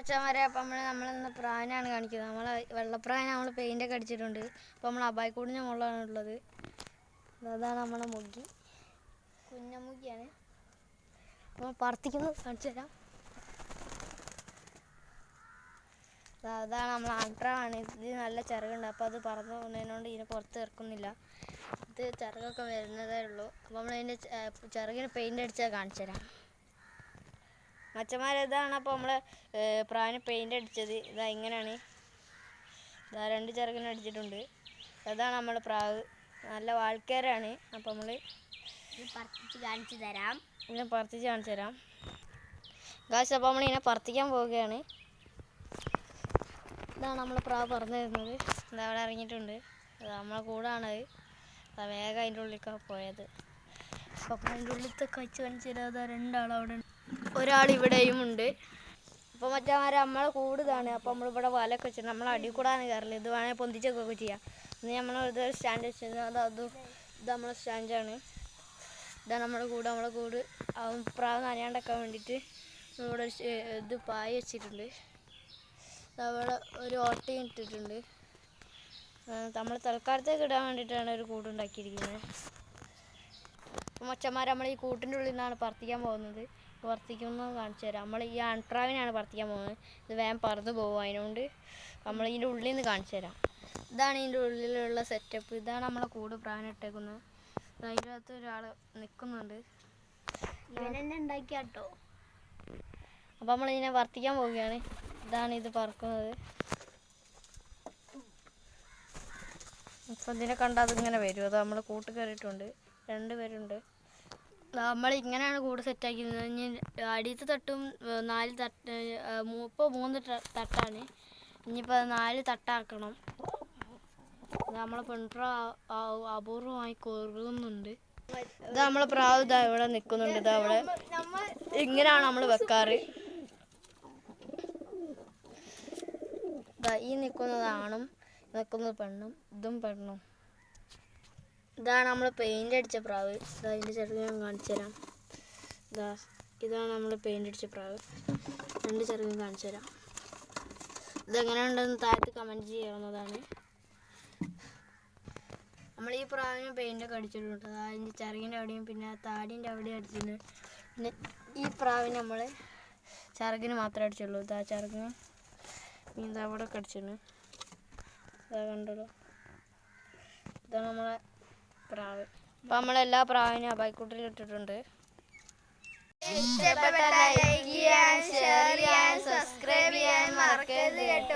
മച്ചാന്മാരെ അപ്പം നമ്മളിന്ന് പ്രാനാണ് കാണിക്കുന്നത്. വെള്ളപ്രാന നമ്മൾ പെയിൻ്റൊക്കെ അടിച്ചിട്ടുണ്ട്. അപ്പോൾ നമ്മൾ അബായിക്കൂടിൻ്റെ മുകളിലാണ് ഉള്ളത്. അതാണ് നമ്മളെ മുഗ്ഗി, കുഞ്ഞമുഗ്ഗിയാണ്. നമ്മൾ പറത്തിക്കുന്നത് കാണിച്ചു തരാം. അതാണ് നമ്മൾ ആൺപ്രാവാണ്. ഇത് നല്ല ചിറകുണ്ട്. അപ്പോൾ അത് പറന്ന് പോകുന്നതിനോണ്ട് ഇതിനെ പുറത്ത് ഇറക്കുന്നില്ല. ഇത് ചിറകൊക്കെ വരുന്നതേ ഉള്ളൂ. അപ്പോൾ നമ്മളതിൻ്റെ ചിറകിന് പെയിൻ്റ് അടിച്ചാൽ കാണിച്ചു തരാം. മച്ചന്മാർ ഇതാണ് അപ്പോൾ നമ്മൾ പ്രാവിന് പെയിൻ്റ് അടിച്ചത്. ഇതാ ഇങ്ങനെയാണ്. ഇതാ 2 ചിറകിന് അടിച്ചിട്ടുണ്ട്. അതാണ് നമ്മുടെ പ്രാവ്. നല്ല വാൾക്കാരാണ്. അപ്പോൾ നമ്മൾ പറത്തിച്ച് കാണിച്ചു തരാം. ഇതിനെ പറത്തിച്ച് കാണിച്ചു തരാം ഗായ്സ്. അപ്പോൾ നമ്മളിങ്ങനെ പറത്തിക്കാൻ പോവുകയാണ്. ഇതാണ് നമ്മളെ പ്രാവ് പറന്നു വരുന്നത്. ഇതാ അവിടെ ഇറങ്ങിയിട്ടുണ്ട്. അത് നമ്മളെ കൂടാണത്. വേഗം അതിൻ്റെ ഉള്ളിലേക്കാണ് പോയത്. അപ്പം അതിൻ്റെ ഉള്ളിലത്തെ കഴിച്ച് കാണിച്ചു തരാതെ 2 ആളവിടെ ഉണ്ട്, ഒരാൾ ഇവിടെയും ഉണ്ട്. അപ്പോൾ മറ്റന്മാരെ നമ്മളെ കൂടുതലാണ്. അപ്പോൾ നമ്മളിവിടെ വലയൊക്കെ വെച്ചിട്ട് നമ്മൾ അടി കൂടാണ് കയറില്ല. ഇത് വേണമെങ്കിൽ പൊന്തിച്ചൊക്കെ ചെയ്യാം. ഇന്ന് നമ്മൾ ഇത് സ്റ്റാൻഡ് വെച്ചിരുന്നത് ഇത് നമ്മളെ സ്റ്റാൻഡാണ്. ഇതാണ് നമ്മളെ കൂട് പ്രാവ് നനയാണ്ടൊക്കെ വേണ്ടിയിട്ട് ഇവിടെ ഇത് പായ വെച്ചിട്ടുണ്ട്. അവിടെ ഒരു ഓട്ടയും ഇട്ടിട്ടുണ്ട്. നമ്മൾ തൽക്കാലത്തേക്ക് ഇടാൻ വേണ്ടിയിട്ടാണ് ഒരു കൂടുണ്ടാക്കിയിരിക്കുന്നത്. അപ്പോൾ മച്ചന്മാർ നമ്മൾ ഈ കൂട്ടിൻ്റെ ഉള്ളിൽ നിന്നാണ് പറത്തിക്കാൻ പോകുന്നത്. പറത്തിക്കുന്നത് കാണിച്ചു തരാം. നമ്മൾ ഈ ആൺപ്രാവിനാണ് പറത്തിക്കാൻ പോകുന്നത്. ഇത് വേഗം പറന്ന് പോകും. അതിനുകൊണ്ട് നമ്മൾ ഇതിൻ്റെ ഉള്ളിൽ നിന്ന് കാണിച്ചു തരാം. ഇതാണ് ഇതിൻ്റെ ഉള്ളിലുള്ള സെറ്റപ്പ്. ഇതാണ് നമ്മളെ കൂട് പ്രാവിനിട്ടേക്കുന്നത്. അതിൻ്റെ അകത്ത് ഒരാൾ നിൽക്കുന്നുണ്ട്. ഇവനെന്നെ ഉണ്ടാക്കിയാട്ടോ. അപ്പോൾ നമ്മളിതിനെ പറത്തിക്കാൻ പോവുകയാണ്. ഇതാണ് ഇത് പറക്കുന്നത്. അപ്പം ഇതിനെ കണ്ടാൽ അതിങ്ങനെ വരും. അത് നമ്മൾ കൂട്ട് കയറിയിട്ടുണ്ട്. 2 പേരുണ്ട്. നമ്മൾ ഇങ്ങനെയാണ് കൂട് സെറ്റാക്കിയിരുന്നത്. ഇനി അടിയത്തെ തട്ടും 4 തട്ട്, ഇപ്പോൾ 3 തട്ടാണ്. ഇനിയിപ്പോൾ 4 തട്ടാക്കണം. നമ്മളെ പെൺപ്രാവ് അപൂർവമായി കൊറുകുന്നുണ്ട്. ഇത് നമ്മളെ പ്രാവ് ഇതാ ഇവിടെ നിൽക്കുന്നുണ്ട്. ഇതാ അവിടെ ഇങ്ങനെയാണ് നമ്മൾ വെക്കാറ്. ഈ നിൽക്കുന്നതാണും നിൽക്കുന്നത് പെണ്ണും. ഇതും പെണ്ണും. ഇതാണ് നമ്മൾ പെയിൻ്റ് അടിച്ച പ്രാവ്. അതിൻ്റെ ചെറുത് ഞാൻ കാണിച്ചു തരാം. ഇതാണ് നമ്മൾ പെയിൻ്റ് അടിച്ച പ്രാവ്. 2 ചെറുതും കാണിച്ചു തരാം. ഇതെങ്ങനെ ഉണ്ടെന്ന് താഴത്ത് കമൻറ്റ് ചെയ്യാവുന്നതാണ്. നമ്മൾ ഈ പ്രാവിന് പെയിൻ്റൊക്കെ അടിച്ചിട്ടുണ്ട്. അതിൻ്റെ ചെറുകിൻ്റെ അവിടെയും പിന്നെ താടിൻ്റെ അവിടെയും അടിച്ചിട്ടുണ്ട്. പിന്നെ ഈ പ്രാവിന് നമ്മൾ ചിറകിന് മാത്രമേ അടിച്ചുള്ളൂ. ഇതാ ചിറകിന് ഇതാ അവിടെ ഒക്കെ അടിച്ചിട്ടുണ്ട്. ഇതാ കണ്ടല്ലോ. ഇതാണ് നമ്മളെ പ്രാവ്. അപ്പം നമ്മളെല്ലാ പ്രാവിനും അബായിക്കൂട്ടിൽ ഇട്ടിട്ടുണ്ട്. ഇഷ്ടപ്പെട്ട ലൈക്ക് ചെയ്യാൻ, ഷെയർ ചെയ്യാൻ, സബ്സ്ക്രൈബ് ചെയ്യാൻ മറക്കരുത് കേട്ടോ.